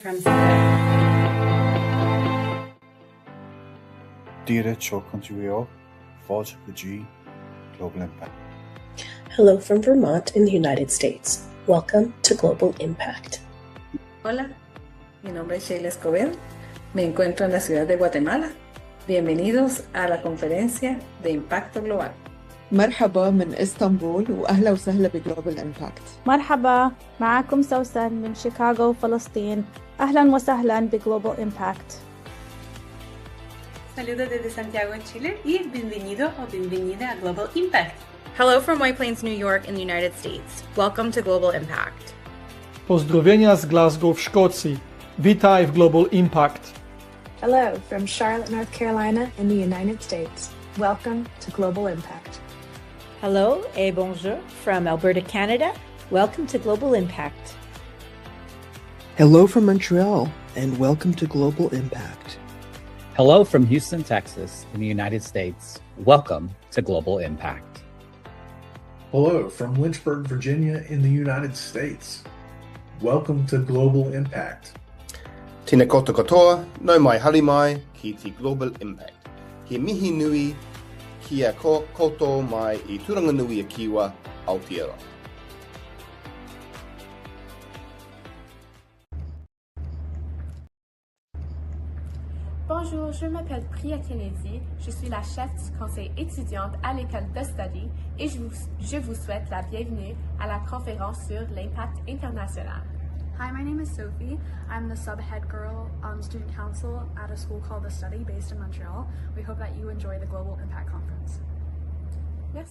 from Santiago. Díre Chocontuio, G, Global Impact. Hello from Vermont in the United States. Welcome to Global Impact. Hola, mi nombre es Sheila Escobedo. Me encuentro en la ciudad de Guatemala. Bienvenidos a la conferencia de Impacto Global. مرحبا من اسطنبول وأهلا وسهلا بجلوبال إمباكت. مرحبا معكم سوسن من شيكاغو فلسطين. أهلا وسهلا بجلوبال إمباكت. Saludos desde Santiago en Chile y bienvenido o bienvenida a Global Impact. Hello from White Plains, New York in the United States. Welcome to Global Impact. Pozdrowienia z Glasgow w Szkocji. Witaj w Global Impact. Hello from Charlotte, North Carolina in the United States. Welcome to Global Impact. Hello et bonjour from Alberta, Canada. Welcome to Global Impact. Hello from Montreal and welcome to Global Impact. Hello from Houston, Texas in the United States. Welcome to Global Impact. Hello from Lynchburg, Virginia in the United States. Welcome to Global Impact. Tina koutou katoa, no mai halimai ki te Global Impact. He mihi nui kia koutou mai I turanga nui a kiwa Aotearoa. Bonjour, je m'appelle Priya Kennedy, je suis la chef du conseil étudiante à l'école de study et je vous souhaite la bienvenue à la conférence sur l'impact international. Hi, my name is Sophie. I'm the sub-head girl student council at a school called The Study based in Montreal. We hope that you enjoy the Global Impact Conference. Yes.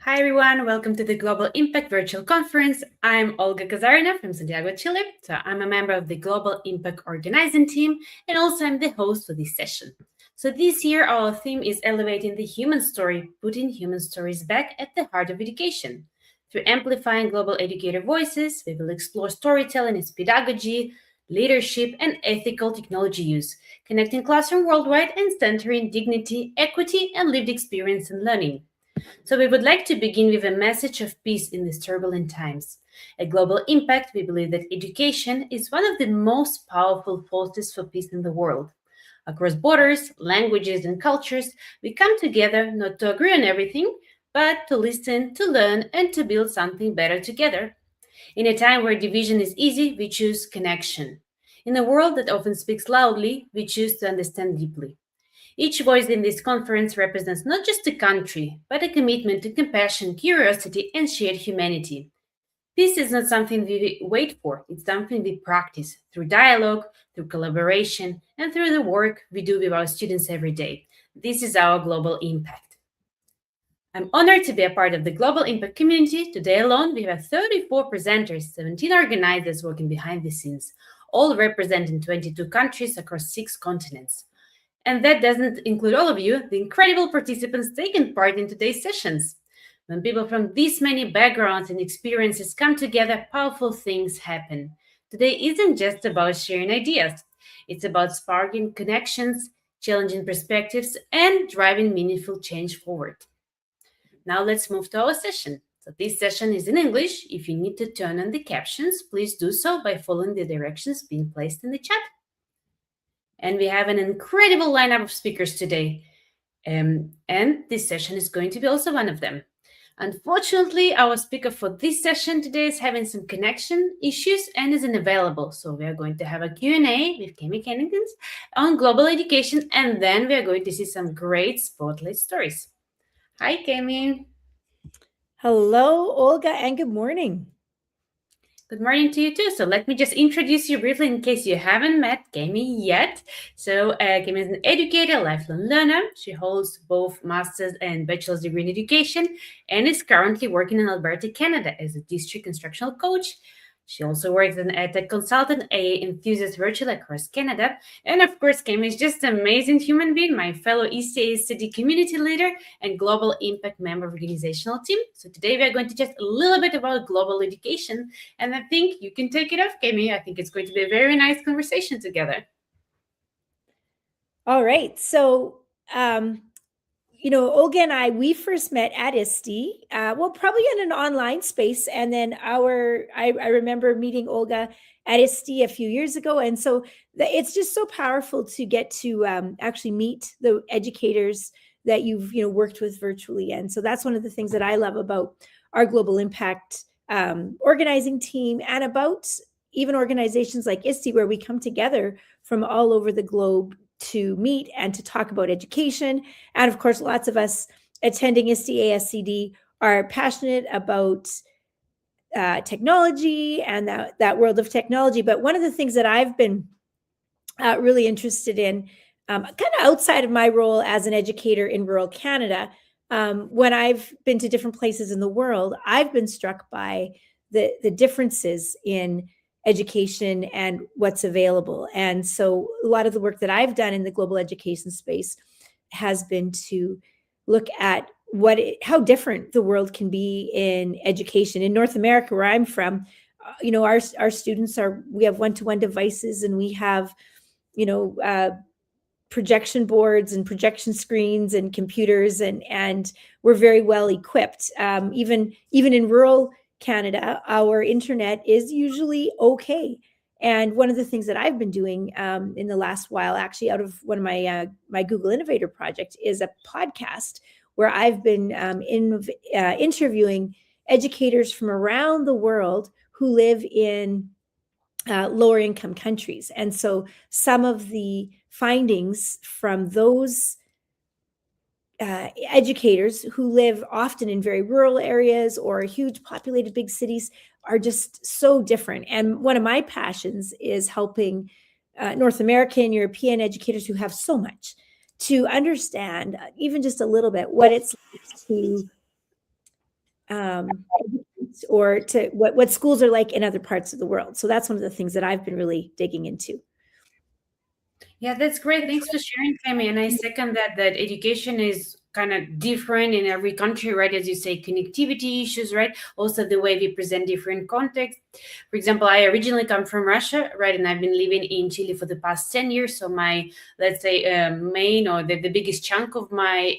Hi everyone, welcome to the Global Impact Virtual Conference. I'm Olga Kazarina from Santiago, Chile. So I'm a member of the Global Impact organizing team and also I'm the host for this session. So this year our theme is elevating the human story, putting human stories back at the heart of education. Through amplifying global educator voices, we will explore storytelling, its pedagogy, leadership, and ethical technology use, connecting classroom worldwide and centering dignity, equity, and lived experience in learning. So we would like to begin with a message of peace in these turbulent times. At Global Impact, we believe that education is one of the most powerful forces for peace in the world. Across borders, languages, and cultures, we come together not to agree on everything, but to listen, to learn, and to build something better together. In a time where division is easy, we choose connection. In a world that often speaks loudly, we choose to understand deeply. Each voice in this conference represents not just a country, but a commitment to compassion, curiosity, and shared humanity. Peace is not something we wait for, it's something we practice through dialogue, through collaboration, and through the work we do with our students every day. This is our global impact. I'm honored to be a part of the Global Impact community. Today alone, we have 34 presenters, 17 organizers working behind the scenes, all representing 22 countries across 6 continents. And that doesn't include all of you, the incredible participants taking part in today's sessions. When people from these many backgrounds and experiences come together, powerful things happen. Today isn't just about sharing ideas. It's about sparking connections, challenging perspectives, and driving meaningful change forward. Now let's move to our session. So this session is in English. If you need to turn on the captions, please do so by following the directions being placed in the chat. And we have an incredible lineup of speakers today. And this session is going to be also one of them. Unfortunately, our speaker for this session today is having some connection issues and isn't available. So we are going to have a Q&A with Kemi Kennington on global education, and then we are going to see some great spotlight stories. Hi, Kemi. Hello, Olga, and good morning. Good morning to you too. So let me just introduce you briefly in case you haven't met Kemi yet. So Kemi is an educator, lifelong learner. She holds both master's and bachelor's degree in education and is currently working in Alberta, Canada as a district instructional coach. She also works as an EdTech consultant, a enthusiast virtually across Canada. And of course, Kemi is just an amazing human being, my fellow ECA City community leader and Global Impact member organizational team. So today we are going to chat a little bit about global education. And I think you can take it off, Kemi. I think it's going to be a very nice conversation together. All right. So Olga and we first met at ISTE, probably in an online space. And then I remember meeting Olga at ISTE a few years ago. And so it's just so powerful to get to actually meet the educators that you've, worked with virtually. And so that's one of the things that I love about our Global Impact organizing team, and about even organizations like ISTE, where we come together from all over the globe to meet and to talk about education. And of course, lots of us attending ISTE ASCD are passionate about technology and that world of technology. But one of the things that I've been really interested in, kind of outside of my role as an educator in rural Canada, when I've been to different places in the world, I've been struck by the differences in education and what's available. And so a lot of the work that I've done in the global education space has been to look at how different the world can be in education. In North America, where I'm from, our students we have one-to-one devices, and we have, projection boards and projection screens and computers, and we're very well equipped. Even in rural Canada, our internet is usually okay. And one of the things that I've been doing in the last while, actually out of one of my Google Innovator project, is a podcast where I've been interviewing educators from around the world who live in lower income countries. And so some of the findings from those educators who live often in very rural areas or huge populated big cities are just so different. And one of my passions is helping North American, European educators who have so much to understand, even just a little bit, what it's like to or to what schools are like in other parts of the world. So that's one of the things that I've been really digging into. Yeah, that's great. Thanks for sharing, Tammy. And I second that education is kind of different in every country, right? As you say, connectivity issues, right? Also the way we present different contexts. For example, I originally come from Russia, right? And I've been living in Chile for the past 10 years. So my, let's say, main or the biggest chunk of my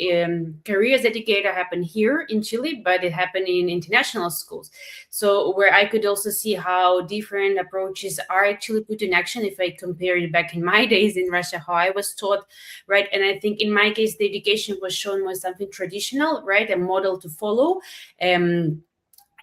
career as educator happened here in Chile, but it happened in international schools. So where I could also see how different approaches are actually put in action if I compare it back in my days in Russia, how I was taught, right? And I think in my case, the education was shown was something traditional, right? A model to follow. And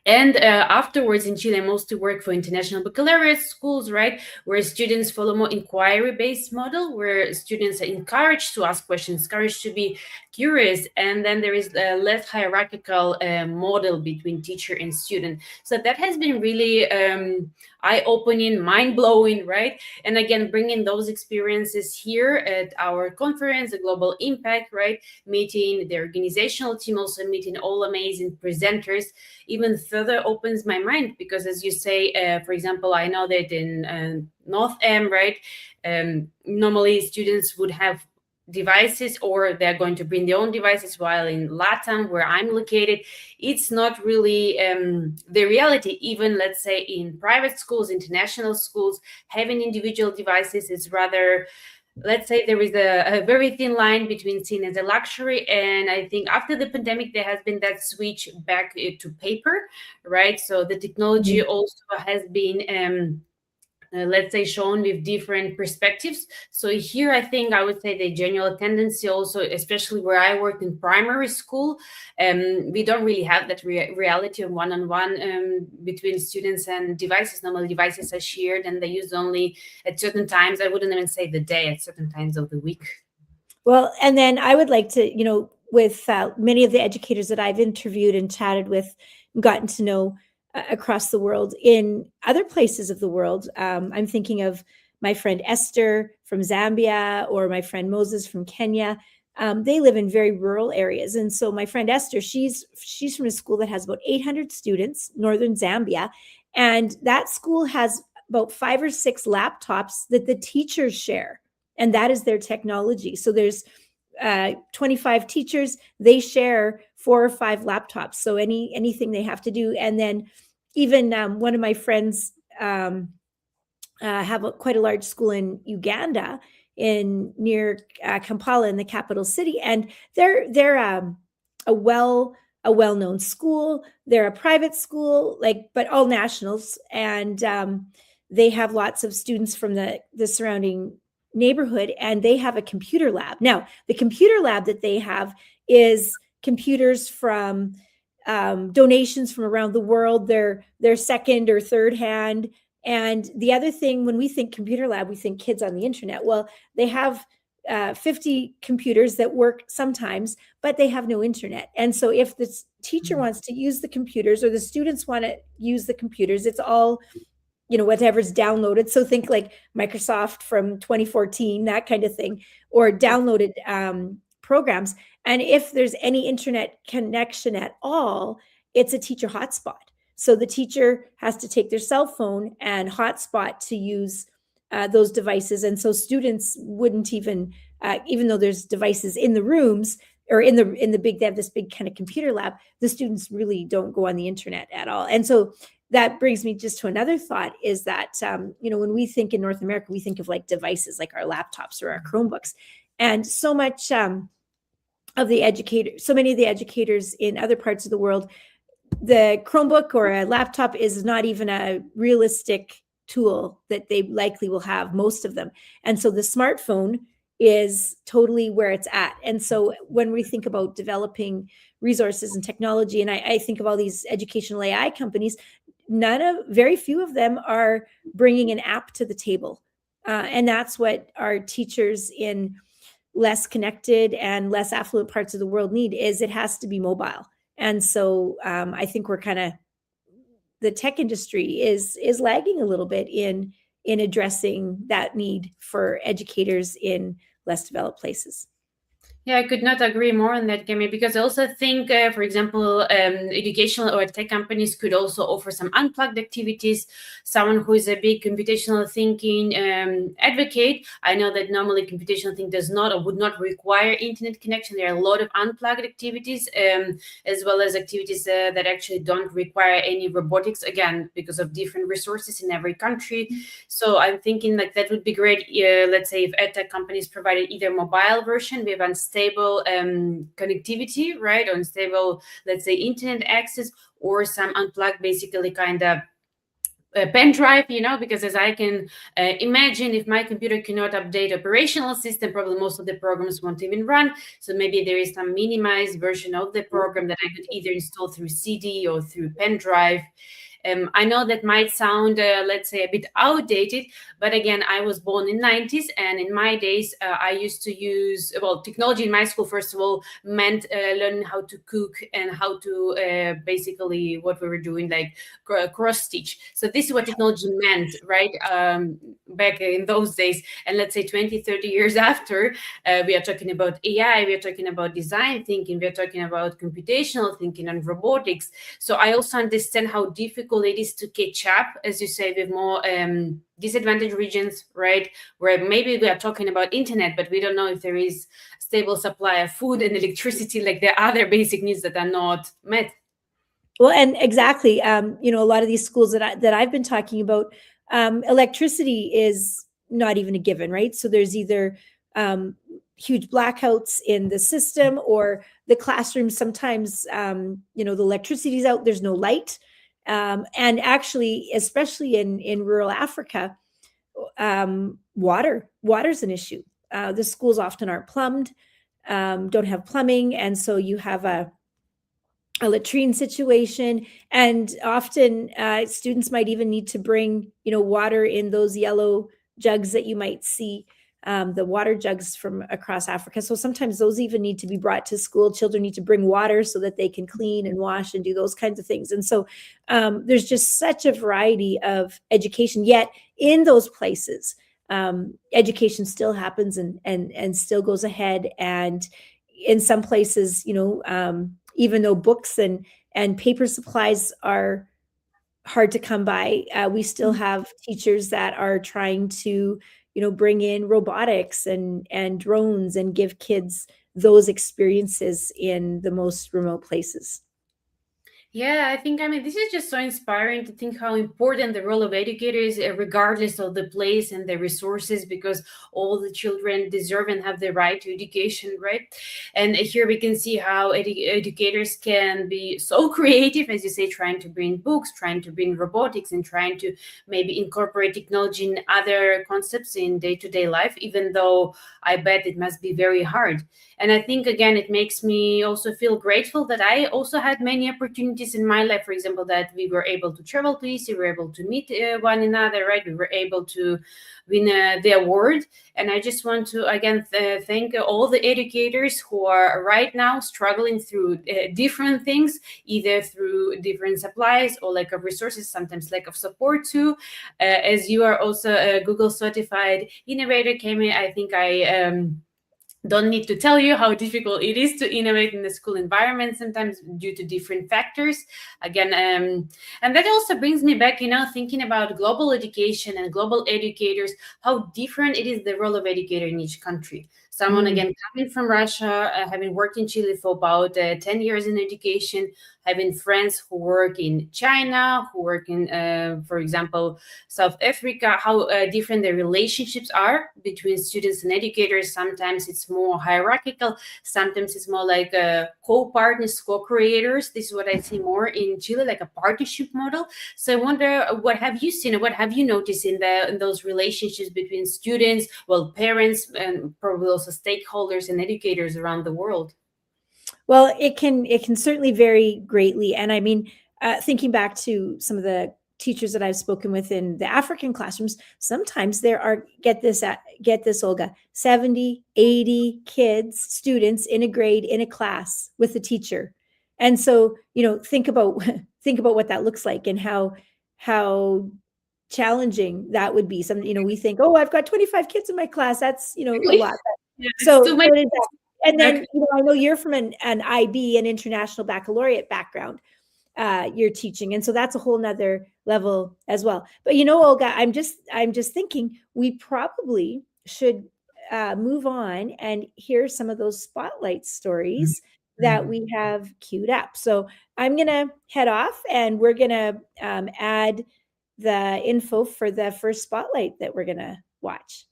afterwards in Chile, I mostly work for international baccalaureate schools, right? Where students follow more inquiry-based model, where students are encouraged to ask questions, encouraged to be curious. And then there is a less hierarchical model between teacher and student. So that has been really eye-opening, mind-blowing, right? And again, bringing those experiences here at our conference, the Global Impact, right? Meeting the organizational team, also meeting all amazing presenters, even further opens my mind, because as you say, for example, I know that in North Am, right, normally students would have devices or they're going to bring their own devices, while in LATAM, where I'm located, it's not really the reality. Even let's say in private schools, international schools, having individual devices is rather, let's say, there is a very thin line between seen as a luxury. And I think after the pandemic, there has been that switch back to paper, right? So the technology also has been let's say, shown with different perspectives. So here, I think I would say the general tendency also, especially where I worked in primary school, we don't really have that reality of one-on-one between students and devices. Normally devices are shared and they use only at certain times. I wouldn't even say the day, at certain times of the week. Well, and then I would like to, with many of the educators that I've interviewed and chatted with, gotten to know across the world in other places of the world. I'm thinking of my friend Esther from Zambia, or my friend Moses from Kenya. They live in very rural areas. And so my friend Esther, she's from a school that has about 800 students, northern Zambia. And that school has about 5 or 6 laptops that the teachers share. And that is their technology. So there's 25 teachers, they share 4 or 5 laptops. So anything they have to do. And then even one of my friends have quite a large school in Uganda. near Kampala in the capital city, and they're a well-known school. They're a private school, but all nationals, and they have lots of students from the surrounding neighborhood, and they have a computer lab. Now, the computer lab that they have is computers from donations from around the world. They're second or third hand. And the other thing, when we think computer lab, we think kids on the internet. Well, they have 50 computers that work sometimes, but they have no internet. And so if the teacher wants to use the computers or the students want to use the computers, it's all, whatever's downloaded. So think like Microsoft from 2014, that kind of thing, or downloaded programs. And if there's any internet connection at all, it's a teacher hotspot. So the teacher has to take their cell phone and hotspot to use those devices. And so students wouldn't even though there's devices in the rooms or in the big, they have this big kind of computer lab, the students really don't go on the internet at all. And so that brings me just to another thought is that, when we think in North America, we think of like devices like our laptops or our Chromebooks. And so much so many of the educators in other parts of the world, the Chromebook or a laptop is not even a realistic tool that they likely will have, most of them. And so the smartphone is totally where it's at. And so when we think about developing resources and technology, and I think of all these educational AI companies, very few of them are bringing an app to the table. And that's what our teachers in less connected and less affluent parts of the world need, is it has to be mobile. And so I think the tech industry is lagging a little bit in addressing that need for educators in less developed places. Yeah, I could not agree more on that, Kemi, because I also think, for example, educational or tech companies could also offer some unplugged activities. Someone who is a big computational thinking advocate, I know that normally computational thinking does not or would not require internet connection. There are a lot of unplugged activities, as well as activities that actually don't require any robotics, again, because of different resources in every country. So I'm thinking like that would be great, let's say if edtech companies provided either mobile version with unstable connectivity, right, or unstable, let's say, internet access, or some unplugged, basically kind of pen drive, because as I can imagine, if my computer cannot update operational system, probably most of the programs won't even run. So maybe there is some minimized version of the program that I could either install through CD or through pen drive. I know that might sound, let's say, a bit outdated, but again, I was born in the 90s, and in my days, I used to use, technology in my school, first of all, meant learning how to cook and how to basically what we were doing, like cross-stitch. So this is what technology meant, right, back in those days. And let's say 20, 30 years after, we are talking about AI, we are talking about design thinking, we are talking about computational thinking and robotics. So I also understand how difficult it is to catch up, as you say, with more disadvantaged regions, right? Where maybe we are talking about internet, but we don't know if there is stable supply of food and electricity, like the other basic needs that are not met. Well, and exactly, a lot of these schools that I've been talking about, electricity is not even a given, right? So there's either huge blackouts in the system, or the classroom sometimes, the electricity's out, there's no light. And actually, especially in rural Africa, water's an issue. The schools often aren't plumbed, don't have plumbing. And so you have a latrine situation. And often students might even need to bring, water in those yellow jugs that you might see, the water jugs from across Africa. So sometimes those even need to be brought to school. Children need to bring water so that they can clean and wash and do those kinds of things. And so there's just such a variety of education. Yet in those places, education still happens and still goes ahead. And in some places, even though books and paper supplies are hard to come by, we still have teachers that are trying to bring in robotics and drones and give kids those experiences in the most remote places. Yeah, I think, this is just so inspiring to think how important the role of educators, regardless of the place and the resources, because all the children deserve and have the right to education, right? And here we can see how educators can be so creative, as you say, trying to bring books, trying to bring robotics, and trying to maybe incorporate technology in other concepts in day-to-day life, even though I bet it must be very hard. And I think, again, it makes me also feel grateful that I also had many opportunities in my life. For example, that we were able to travel to EC, we were able to meet one another, right? We were able to win the award. And I just want to, again, thank all the educators who are right now struggling through different things, either through different supplies or lack of resources, sometimes lack of support too. As you are also a Google certified innovator, Kemi, I think I don't need to tell you how difficult it is to innovate in the school environment, sometimes due to different factors. Again, and that also brings me back, thinking about global education and global educators, how different it is, the role of educator in each country. Someone, again, coming from Russia, having worked in Chile for about 10 years in education, having friends who work in China, who work in, for example, South Africa, how different the relationships are between students and educators. Sometimes it's more hierarchical. Sometimes it's more like co-partners, co-creators. This is what I see more in Chile, like a partnership model. So I wonder, what have you seen, or what have you noticed in those relationships between students, parents, and probably also stakeholders and educators around the world? Well, it can certainly vary greatly. And I mean, thinking back to some of the teachers that I've spoken with in the African classrooms, sometimes there are, get this, Olga, 70, 80 kids, students in a grade, in a class with a teacher. And so, think about what that looks like, and how challenging that would be. We think, oh, I've got 25 kids in my class. That's, a lot. Yeah, So, too much. and then, I know you're from an IB, an international baccalaureate background, you're teaching. And so that's a whole nother level as well. But, Olga, I'm just thinking we probably should move on and hear some of those spotlight stories that we have queued up. So I'm going to head off, and we're going to add the info for the first spotlight that we're going to watch.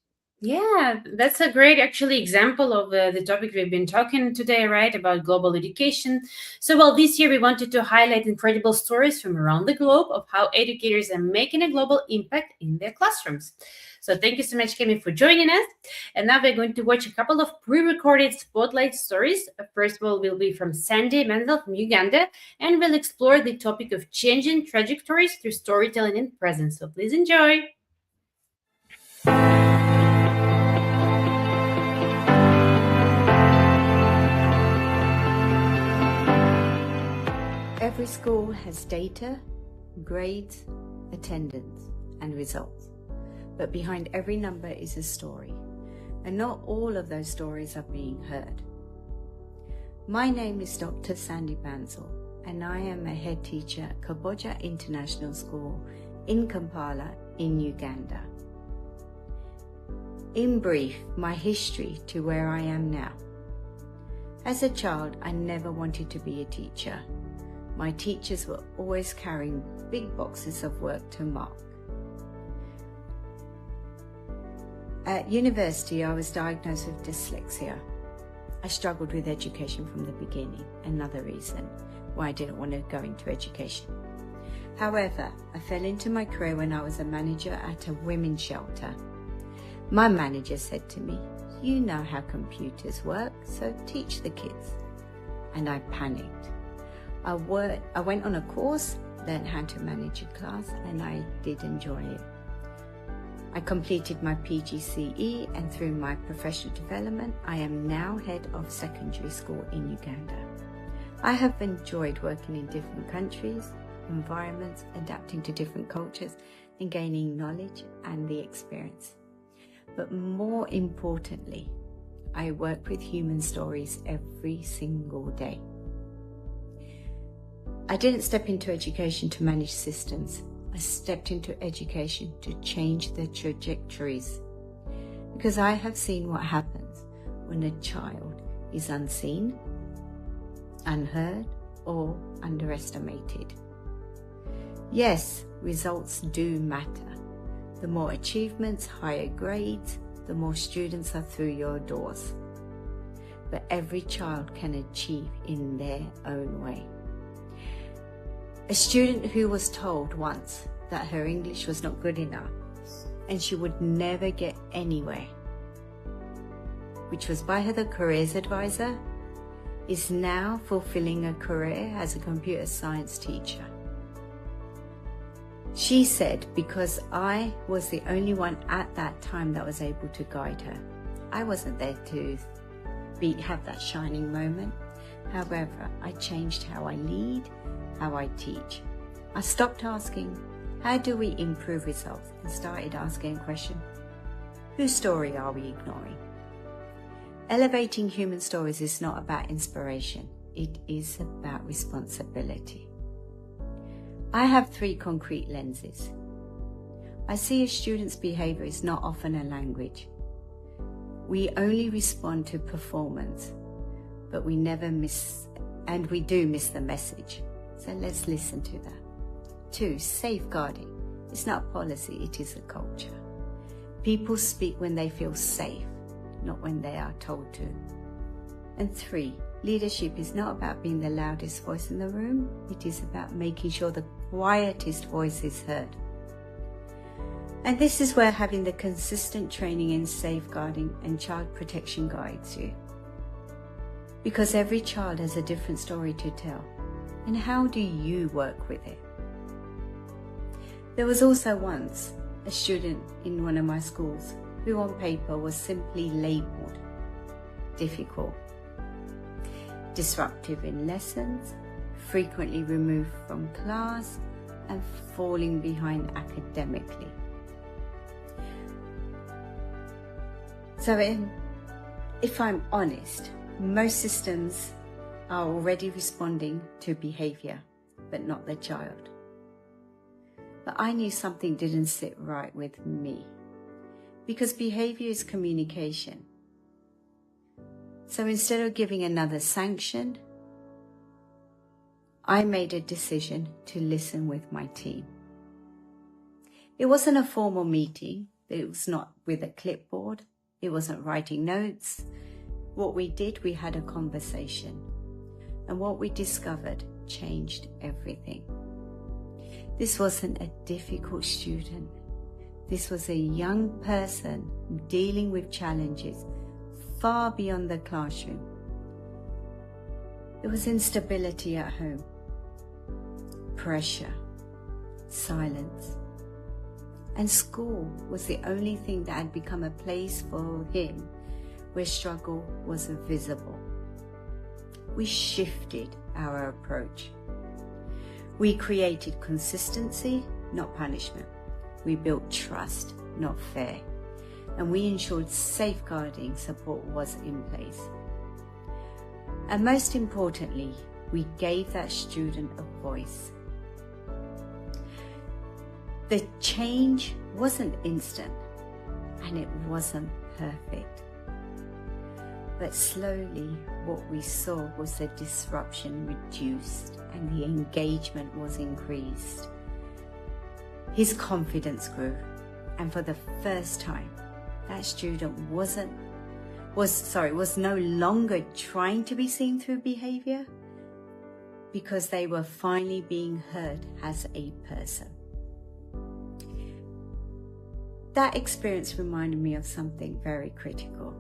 Yeah, that's a great actually example of the topic we've been talking today, right, about global education. So, this year we wanted to highlight incredible stories from around the globe of how educators are making a global impact in their classrooms. So thank you so much, Kemi, for joining us. And now we're going to watch a couple of pre-recorded spotlight stories. First of all, will be from Sandy Menzel from Uganda, and we'll explore the topic of changing trajectories through storytelling and presence. So please enjoy. Every school has data, grades, attendance, and results. But behind every number is a story, and not all of those stories are being heard. My name is Dr. Sandy Banzel, and I am a head teacher at Kaboja International School in Kampala in Uganda. In brief, my history to where I am now. As a child, I never wanted to be a teacher. My teachers were always carrying big boxes of work to mark. At university, I was diagnosed with dyslexia. I struggled with education from the beginning, another reason why I didn't want to go into education. However, I fell into my career when I was a manager at a women's shelter. My manager said to me, "You know how computers work, so teach the kids." And I panicked. I went on a course, learned how to manage a class, and I did enjoy it. I completed my PGCE, and through my professional development, I am now head of secondary school in Uganda. I have enjoyed working in different countries, environments, adapting to different cultures, and gaining knowledge and the experience. But more importantly, I work with human stories every single day. I didn't step into education to manage systems. I stepped into education to change the trajectories, because I have seen what happens when a child is unseen, unheard, or underestimated. Yes, results do matter. The more achievements, higher grades, the more students are through your doors. But every child can achieve in their own way. A student who was told once that her English was not good enough and she would never get anywhere, which was by her careers advisor, is now fulfilling a career as a computer science teacher. She said, because I was the only one at that time that was able to guide her. I wasn't there to have that shining moment. However, I changed how I lead, how I teach. I stopped asking, how do we improve results, and started asking a question, whose story are we ignoring? Elevating human stories is not about inspiration. It is about responsibility. I have 3 concrete lenses. I see a student's behavior is not often a language. We only respond to performance, but we never miss, and we do miss the message. So let's listen to that. 2, safeguarding. It's not policy, it is a culture. People speak when they feel safe, not when they are told to. And 3, leadership is not about being the loudest voice in the room. It is about making sure the quietest voice is heard. And this is where having the consistent training in safeguarding and child protection guides you. Because every child has a different story to tell. And how do you work with it? There was also once a student in one of my schools who on paper was simply labelled difficult, disruptive in lessons, frequently removed from class, and falling behind academically. So if I'm honest, most systems are already responding to behaviour, but not the child. But I knew something didn't sit right with me, because behaviour is communication. So instead of giving another sanction, I made a decision to listen with my team. It wasn't a formal meeting. It was not with a clipboard. It wasn't writing notes. What we did, we had a conversation. And what we discovered changed everything. This wasn't a difficult student. This was a young person dealing with challenges far beyond the classroom. There was instability at home, pressure, silence, and school was the only thing that had become a place for him where struggle was visible. We shifted our approach. We created consistency, not punishment. We built trust, not fear. And we ensured safeguarding support was in place. And most importantly, we gave that student a voice. The change wasn't instant, and it wasn't perfect. But slowly, what we saw was the disruption reduced and the engagement was increased. His confidence grew, and for the first time, that student was no longer trying to be seen through behavior, because they were finally being heard as a person. That experience reminded me of something very critical.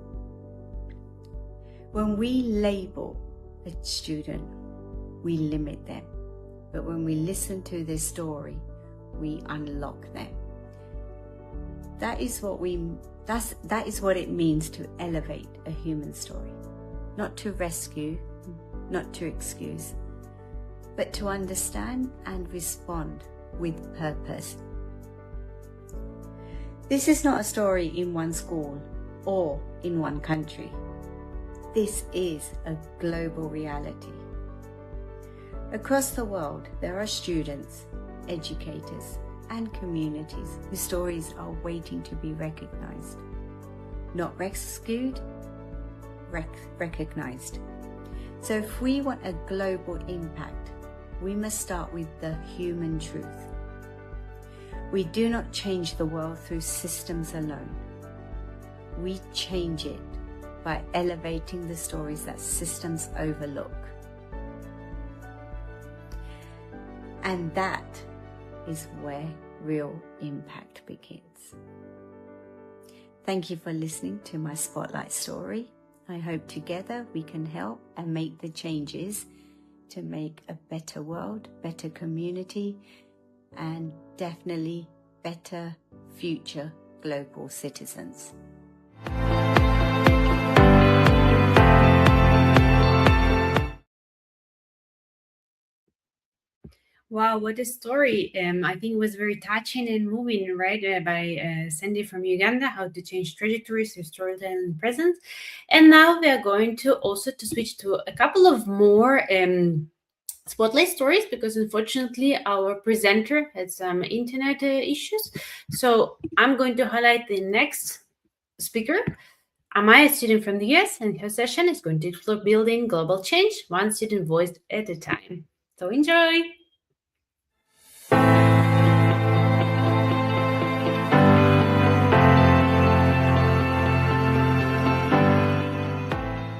When we label a student, we limit them. But when we listen to their story, we unlock them. That is what it means to elevate a human story. Not to rescue, not to excuse, but to understand and respond with purpose. This is not a story in one school or in one country. This is a global reality. Across the world, there are students, educators, and communities whose stories are waiting to be recognized. Not rescued, recognized. So if we want a global impact, we must start with the human truth. We do not change the world through systems alone. We change it by elevating the stories that systems overlook. And that is where real impact begins. Thank you for listening to my Spotlight story. I hope together we can help and make the changes to make a better world, better community, and definitely better future global citizens. Wow, what a story. I think it was very touching and moving, right? By Sandy from Uganda, how to change trajectories through storytelling and presence. And now we are going to also to switch to a couple of more spotlight stories, because unfortunately our presenter had some internet issues. So I'm going to highlight the next speaker. Amaya, a student from the US, and her session is going to explore building global change, one student voice at a time. So enjoy.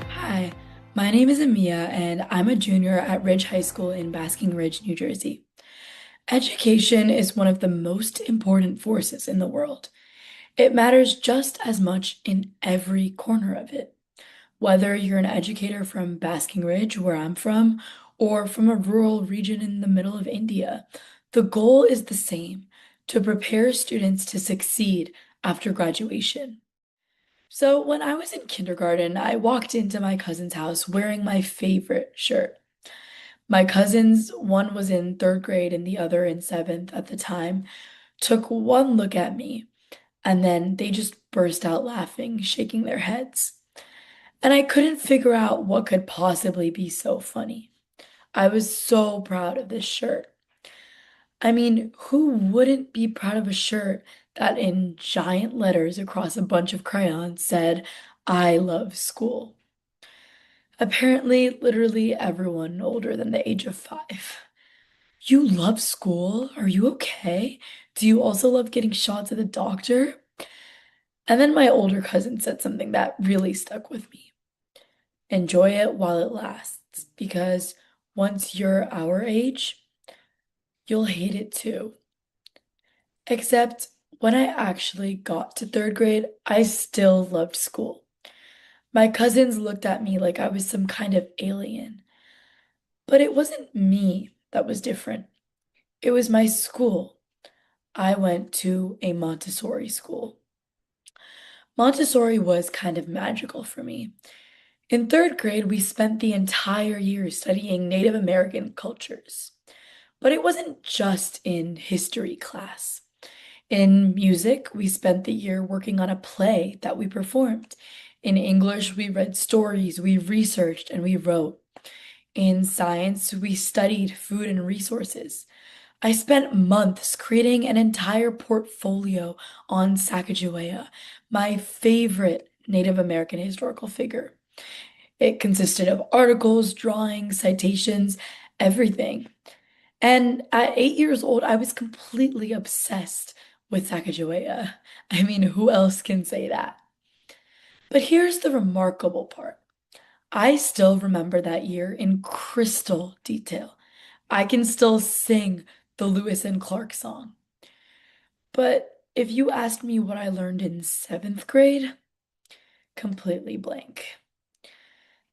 Hi, my name is Amia, and I'm a junior at Ridge High School in Basking Ridge, New Jersey. Education is one of the most important forces in the world. It matters just as much in every corner of it. Whether you're an educator from Basking Ridge, where I'm from, or from a rural region in the middle of India, the goal is the same: to prepare students to succeed after graduation. So, when I was in kindergarten, I walked into my cousin's house wearing my favorite shirt. My cousins, one was in third grade and the other in seventh at the time, took one look at me and then they just burst out laughing, shaking their heads. And I couldn't figure out what could possibly be so funny. I was so proud of this shirt. I mean, who wouldn't be proud of a shirt that in giant letters across a bunch of crayons said, "I love school"? Apparently, literally everyone older than the age of 5. You love school? Are you okay? Do you also love getting shots at the doctor? And then my older cousin said something that really stuck with me. Enjoy it while it lasts, because once you're our age, you'll hate it too. Except when I actually got to third grade, I still loved school. My cousins looked at me like I was some kind of alien. But it wasn't me that was different. It was my school. I went to a Montessori school. Montessori was kind of magical for me. In third grade, we spent the entire year studying Native American cultures. But it wasn't just in history class. In music, we spent the year working on a play that we performed. In English, we read stories, we researched, and we wrote. In science, we studied food and resources. I spent months creating an entire portfolio on Sacagawea, my favorite Native American historical figure. It consisted of articles, drawings, citations, everything. And at 8 years old, I was completely obsessed with Sacagawea. I mean, who else can say that? But here's the remarkable part. I still remember that year in crystal detail. I can still sing the Lewis and Clark song. But if you asked me what I learned in 7th grade, completely blank.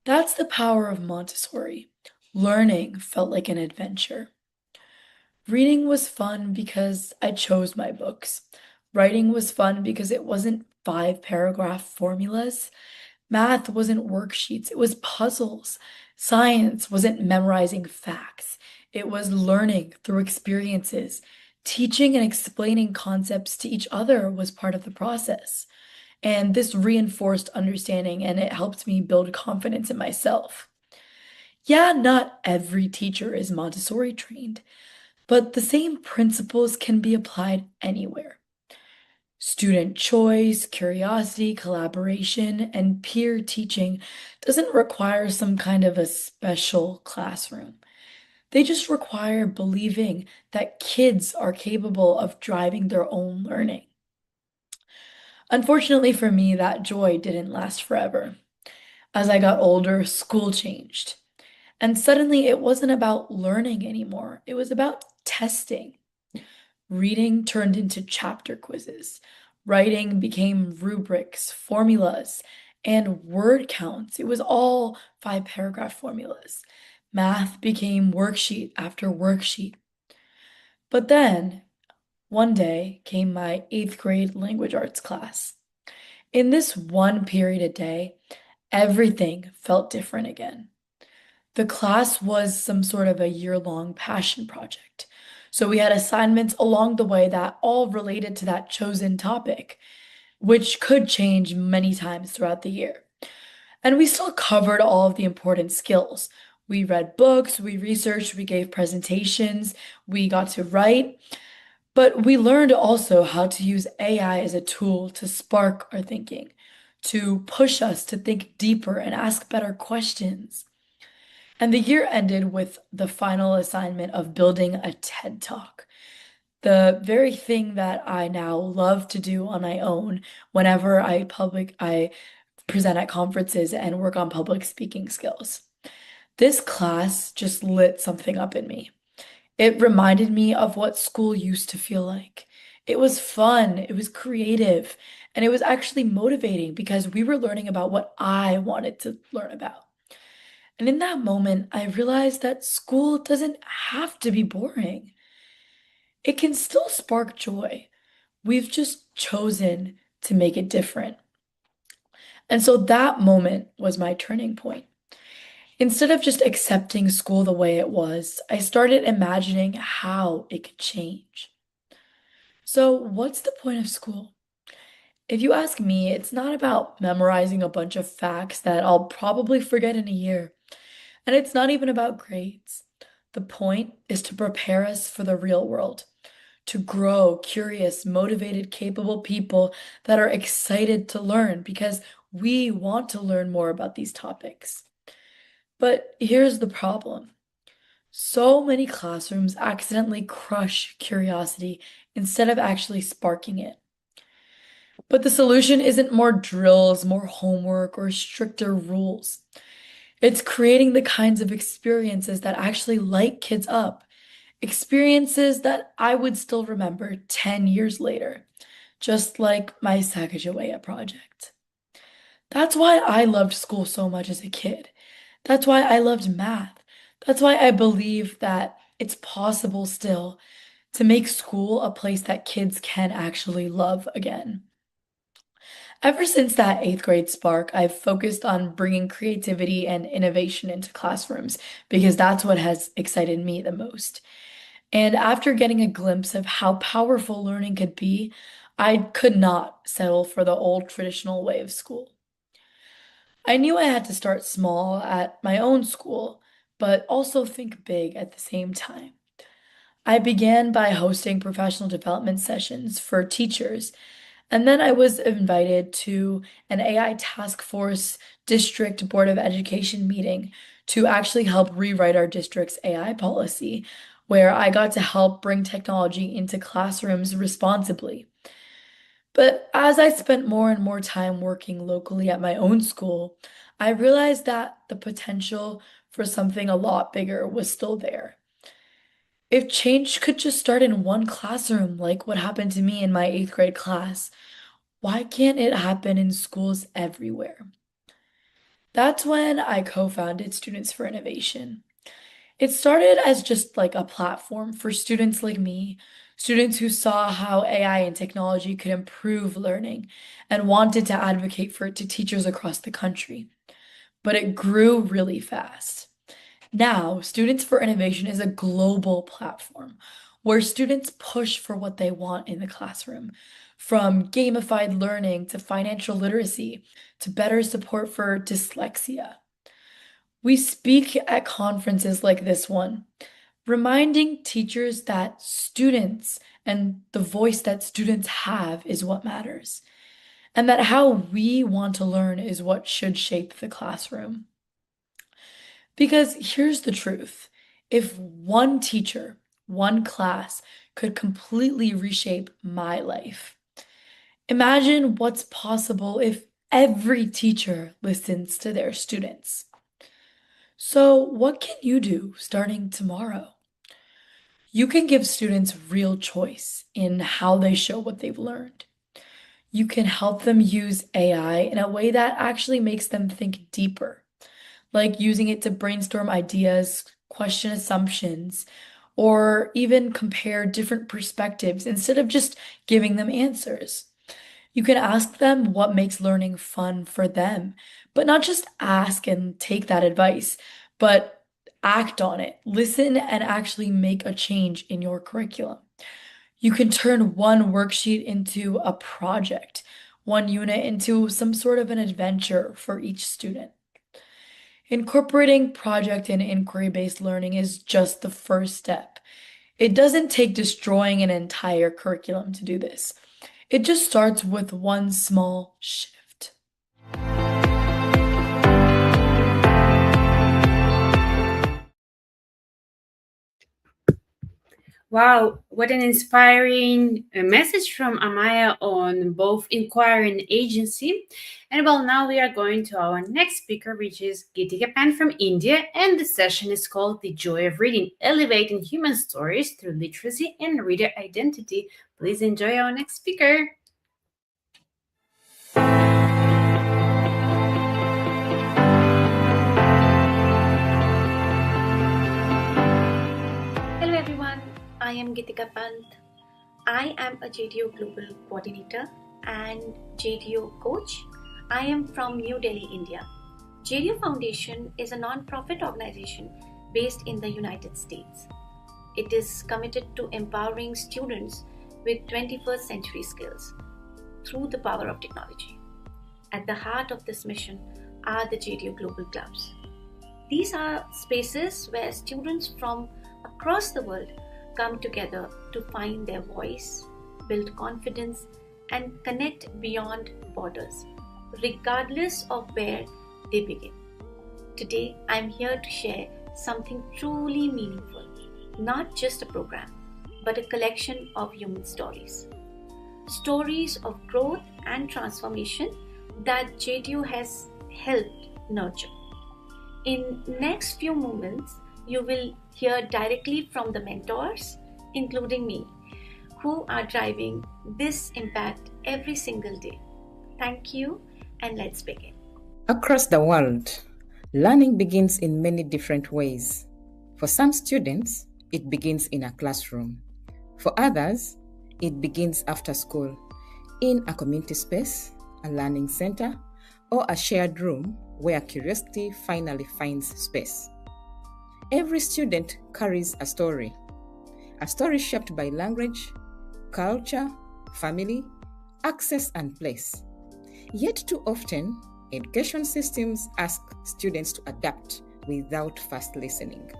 That's the power of Montessori. Learning felt like an adventure. Reading was fun because I chose my books. Writing was fun because it wasn't 5-paragraph formulas. Math wasn't worksheets, it was puzzles. Science wasn't memorizing facts, it was learning through experiences. Teaching and explaining concepts to each other was part of the process. And this reinforced understanding and it helped me build confidence in myself. Yeah, not every teacher is Montessori trained, but the same principles can be applied anywhere. Student choice, curiosity, collaboration, and peer teaching doesn't require some kind of a special classroom. They just require believing that kids are capable of driving their own learning. Unfortunately for me, that joy didn't last forever. As I got older, school changed. And suddenly it wasn't about learning anymore, it was about testing. Reading turned into chapter quizzes. Writing became rubrics, formulas, and word counts. It was all 5 paragraph formulas. Math became worksheet after worksheet. But then, one day came my 8th grade language arts class. In this one period a day, everything felt different again. The class was some sort of a year-long passion project. So we had assignments along the way that all related to that chosen topic, which could change many times throughout the year. And we still covered all of the important skills. We read books, we researched, we gave presentations, we got to write, but we learned also how to use AI as a tool to spark our thinking, to push us to think deeper and ask better questions. And the year ended with the final assignment of building a TED Talk, the very thing that I now love to do on my own whenever I present at conferences and work on public speaking skills. This class just lit something up in me. It reminded me of what school used to feel like. It was fun, it was creative, and it was actually motivating because we were learning about what I wanted to learn about. And in that moment, I realized that school doesn't have to be boring. It can still spark joy. We've just chosen to make it different. And so that moment was my turning point. Instead of just accepting school the way it was, I started imagining how it could change. So, what's the point of school? If you ask me, it's not about memorizing a bunch of facts that I'll probably forget in a year. And it's not even about grades. The point is to prepare us for the real world, to grow curious, motivated, capable people that are excited to learn because we want to learn more about these topics. But here's the problem. So many classrooms accidentally crush curiosity instead of actually sparking it. But the solution isn't more drills, more homework, or stricter rules. It's creating the kinds of experiences that actually light kids up, experiences that I would still remember 10 years later, just like my Sacagawea project. That's why I loved school so much as a kid. That's why I loved math. That's why I believe that it's possible still to make school a place that kids can actually love again. Ever since that 8th grade spark, I've focused on bringing creativity and innovation into classrooms because that's what has excited me the most. And after getting a glimpse of how powerful learning could be, I could not settle for the old traditional way of school. I knew I had to start small at my own school, but also think big at the same time. I began by hosting professional development sessions for teachers, and then I was invited to an AI task force district board of education meeting to actually help rewrite our district's AI policy, where I got to help bring technology into classrooms responsibly. But as I spent more and more time working locally at my own school, I realized that the potential for something a lot bigger was still there. If change could just start in one classroom, like what happened to me in my 8th grade class, why can't it happen in schools everywhere? That's when I co-founded Students for Innovation. It started as just like a platform for students like me, students who saw how AI and technology could improve learning and wanted to advocate for it to teachers across the country. But it grew really fast. Now, Students for Innovation is a global platform where students push for what they want in the classroom, from gamified learning to financial literacy to better support for dyslexia. We speak at conferences like this one, reminding teachers that students and the voice that students have is what matters, and that how we want to learn is what should shape the classroom. Because here's the truth. If one teacher, one class could completely reshape my life, imagine what's possible if every teacher listens to their students. So, what can you do starting tomorrow? You can give students real choice in how they show what they've learned. You can help them use AI in a way that actually makes them think deeper, like using it to brainstorm ideas, question assumptions, or even compare different perspectives instead of just giving them answers. You can ask them what makes learning fun for them, but not just ask and take that advice, but act on it. Listen and actually make a change in your curriculum. You can turn one worksheet into a project, one unit into some sort of an adventure for each student. Incorporating project and inquiry-based learning is just the first step. It doesn't take destroying an entire curriculum to do this. It just starts with one small shift. Wow, what an inspiring message from Amaya on both inquiry and agency. And well, now we are going to our next speaker, which is Gitika Pan from India. And the session is called The Joy of Reading, Elevating Human Stories Through Literacy and Reader Identity. Please enjoy our next speaker. Hello everyone, I am Gitika Pant. I am a JDO Global Coordinator and JDO Coach. I am from New Delhi, India. JDO Foundation is a non-profit organization based in the United States. It is committed to empowering students with 21st century skills through the power of technology. At the heart of this mission are the JDO Global Clubs. These are spaces where students from across the world come together to find their voice, build confidence, and connect beyond borders, regardless of where they begin. Today, I'm here to share something truly meaningful, not just a program, but a collection of human stories. Stories of growth and transformation that JDO has helped nurture. In next few moments, you will hear directly from the mentors, including me, who are driving this impact every single day. Thank you, and let's begin. Across the world, learning begins in many different ways. For some students, it begins in a classroom. For others, it begins after school, in a community space, a learning center, or a shared room where curiosity finally finds space. Every student carries a story shaped by language, culture, family, access, and place. Yet too often, education systems ask students to adapt without first listening.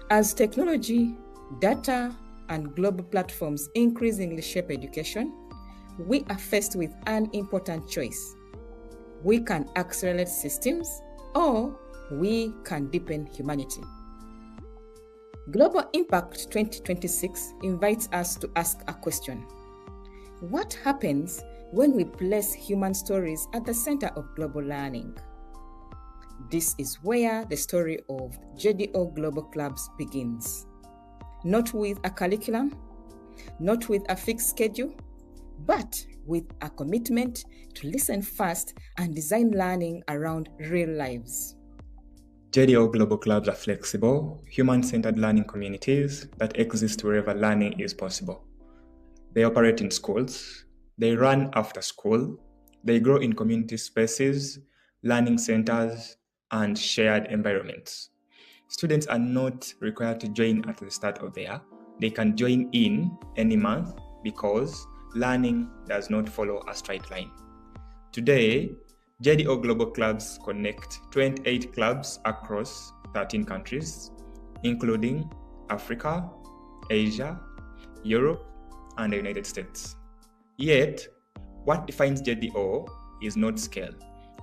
As technology, data, and global platforms increasingly shape education, we are faced with an important choice. We can accelerate systems, or we can deepen humanity. Global Impact 2026 invites us to ask a question. What happens when we place human stories at the center of global learning? This is where the story of JDO Global Clubs begins. Not with a curriculum, not with a fixed schedule, but with a commitment to listen first and design learning around real lives. JDO Global Clubs are flexible, human-centered learning communities that exist wherever learning is possible. They operate in schools, they run after school, they grow in community spaces, learning centers, and shared environments. Students are not required to join at the start of the year. They can join in any month because learning does not follow a straight line. Today, JDO Global Clubs connect 28 clubs across 13 countries, including Africa, Asia, Europe, and the United States. Yet, what defines JDO is not scale,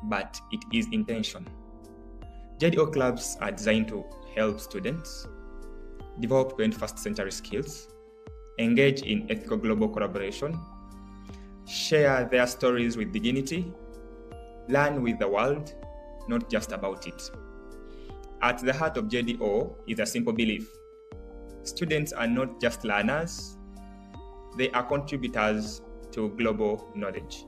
but it is intention. JDO clubs are designed to help students develop 21st century skills, engage in ethical global collaboration, share their stories with dignity, learn with the world, not just about it. At the heart of JDO is a simple belief. Students are not just learners, they are contributors to global knowledge.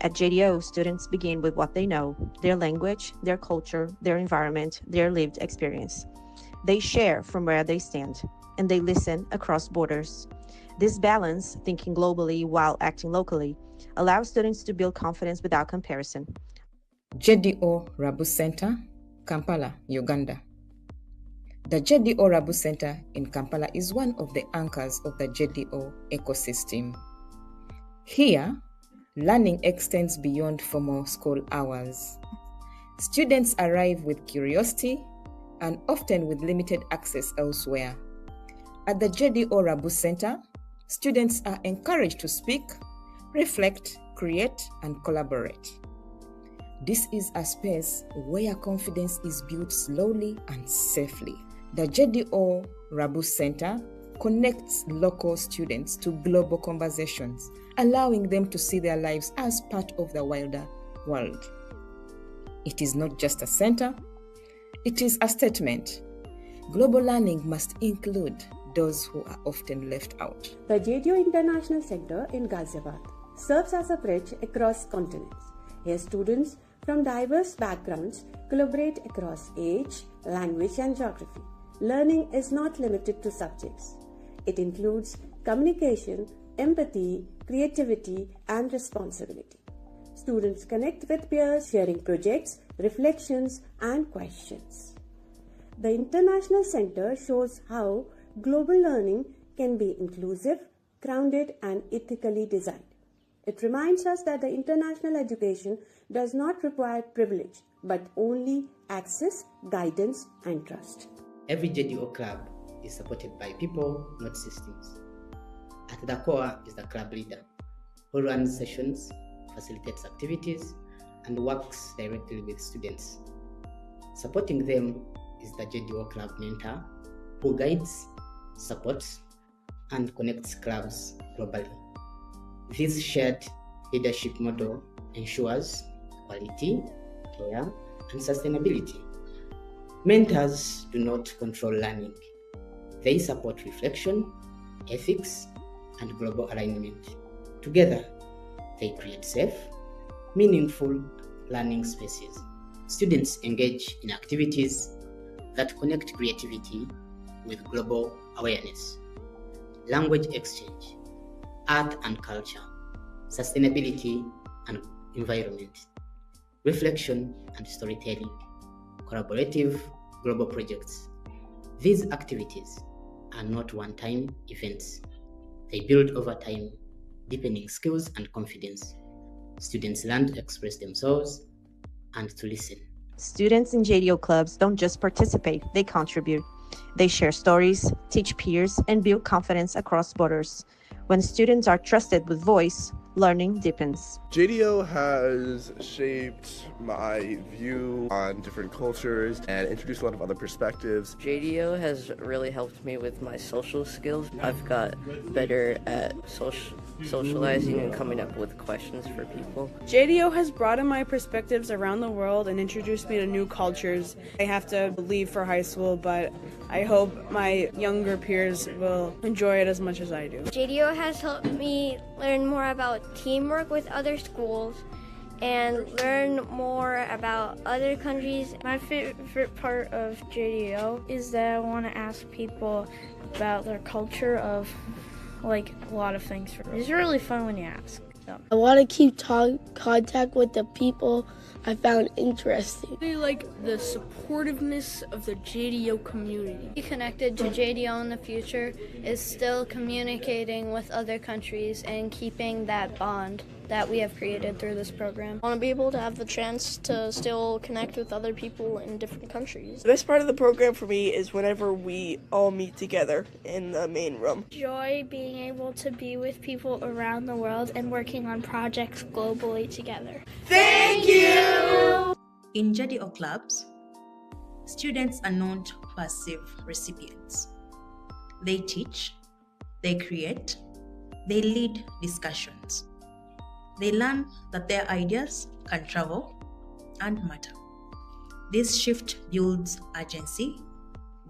At JDO, students begin with what they know, their language, their culture, their environment, their lived experience. They share from where they stand, and they listen across borders. This balance, thinking globally while acting locally, allows students to build confidence without comparison. JDO Rabu Center, Kampala, Uganda. The JDO Rabu Center in Kampala is one of the anchors of the JDO ecosystem. Here, learning extends beyond formal school hours. Students arrive with curiosity and often with limited access elsewhere. At the JDO Rabu Center, students are encouraged to speak, reflect, create, and collaborate. This is a space where confidence is built slowly and safely. The JDO Rabu Center connects local students to global conversations, allowing them to see their lives as part of the wider world. It is not just a center, it is a statement. Global learning must include those who are often left out. The JDO International Center in Ghaziabad serves as a bridge across continents. Here students from diverse backgrounds collaborate across age, language, and geography. Learning is not limited to subjects. It includes communication, empathy, creativity, and responsibility. Students connect with peers, sharing projects, reflections, and questions. The International Center shows how global learning can be inclusive, grounded, and ethically designed. It reminds us that the international education does not require privilege, but only access, guidance, and trust. Every JDO club is supported by people, not systems. At the core is the club leader, who runs sessions, facilitates activities, and works directly with students. Supporting them is the JDO club mentor, who guides, supports, and connects clubs globally. This shared leadership model ensures quality, care, and sustainability. Mentors do not control learning. They support reflection, ethics, and global alignment. Together, they create safe, meaningful learning spaces. Students engage in activities that connect creativity with global awareness, language exchange, art and culture, sustainability and environment, reflection and storytelling, collaborative global projects. These activities are not one-time events. They build over time, deepening skills and confidence. Students learn to express themselves and to listen. Students in JDO clubs don't just participate, they contribute. They share stories, teach peers, and build confidence across borders. When students are trusted with voice, learning deepens. JDO has shaped my view on different cultures and introduced a lot of other perspectives. JDO has really helped me with my social skills. I've got better at socializing and coming up with questions for people. JDO has broadened my perspectives around the world and introduced me to new cultures. I have to leave for high school, but I hope my younger peers will enjoy it as much as I do. JDO has helped me learn more about teamwork with other schools and learn more about other countries. My favorite part of JDO is that I want to ask people about their culture of like a lot of things. It's really fun when you ask them. I want to keep contact with the people I found interesting. I like the supportiveness of the JDO community. Be connected to JDO in the future is still communicating with other countries and keeping that bond that we have created through this program. I want to be able to have the chance to still connect with other people in different countries. The best part of the program for me is whenever we all meet together in the main room. Joy being able to be with people around the world and working on projects globally together. Thank you! In JDO clubs, students are not passive recipients. They teach, they create, they lead discussions. They learn that their ideas can travel and matter. This shift builds agency,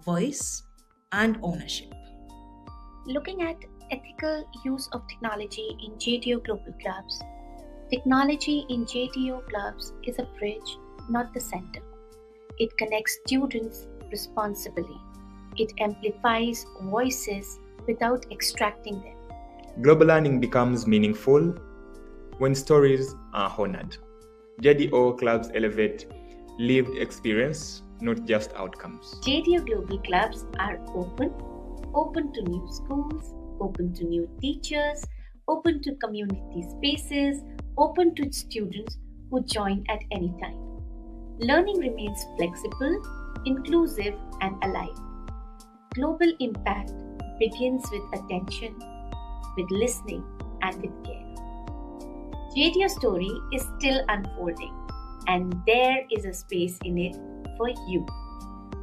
voice, and ownership. Looking at ethical use of technology in JDO Global Clubs, technology in JDO Clubs is a bridge, not the center. It connects students responsibly. It amplifies voices without extracting them. Global learning becomes meaningful when stories are honored. JDO clubs elevate lived experience, not just outcomes. JDO Global Clubs are open to new schools, open to new teachers, open to community spaces, open to students who join at any time. Learning remains flexible, inclusive, and alive. Global impact begins with attention, with listening, and with care. JDO story is still unfolding, and there is a space in it for you.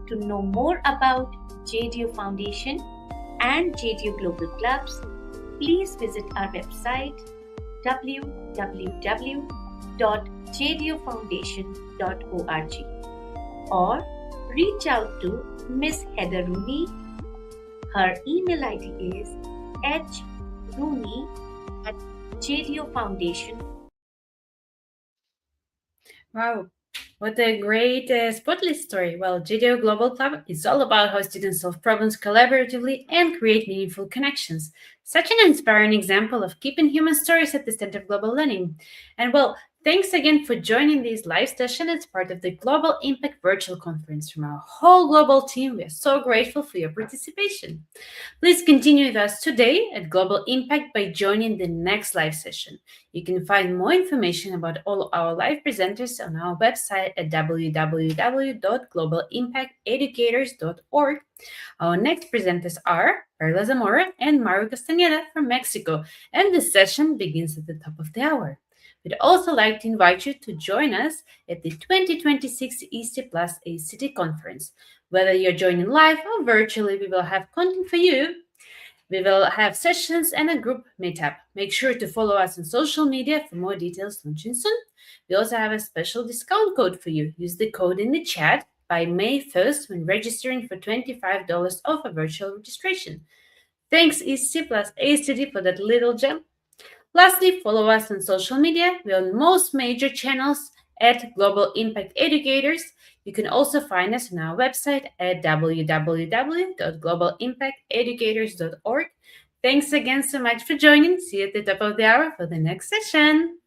To know more about JDO Foundation and JDO Global Clubs, please visit our website www.jdfoundation.org or reach out to Miss Heather Rooney. Her email ID is hrooney@JDO Wow, what a great spotlight story. Well, JDO Global Club is all about how students solve problems collaboratively and create meaningful connections. Such an inspiring example of keeping human stories at the center of global learning. And well, thanks again for joining this live session as part of the Global Impact Virtual Conference. From our whole global team, we are so grateful for your participation. Please continue with us today at Global Impact by joining the next live session. You can find more information about all our live presenters on our website at www.globalimpacteducators.org. Our next presenters are Perla Zamora and Mario Castañeda from Mexico, and the session begins at the top of the hour. We'd also like to invite you to join us at the 2026 EC Plus ACT Conference. Whether you're joining live or virtually, we will have content for you. We will have sessions and a group meetup. Make sure to follow us on social media for more details launching soon. We also have a special discount code for you. Use the code in the chat by May 1st when registering for $25 off a virtual registration. Thanks EC Plus ACT for that little gem. Lastly, follow us on social media. We're on most major channels at Global Impact Educators. You can also find us on our website at www.globalimpacteducators.org. Thanks again so much for joining. See you at the top of the hour for the next session.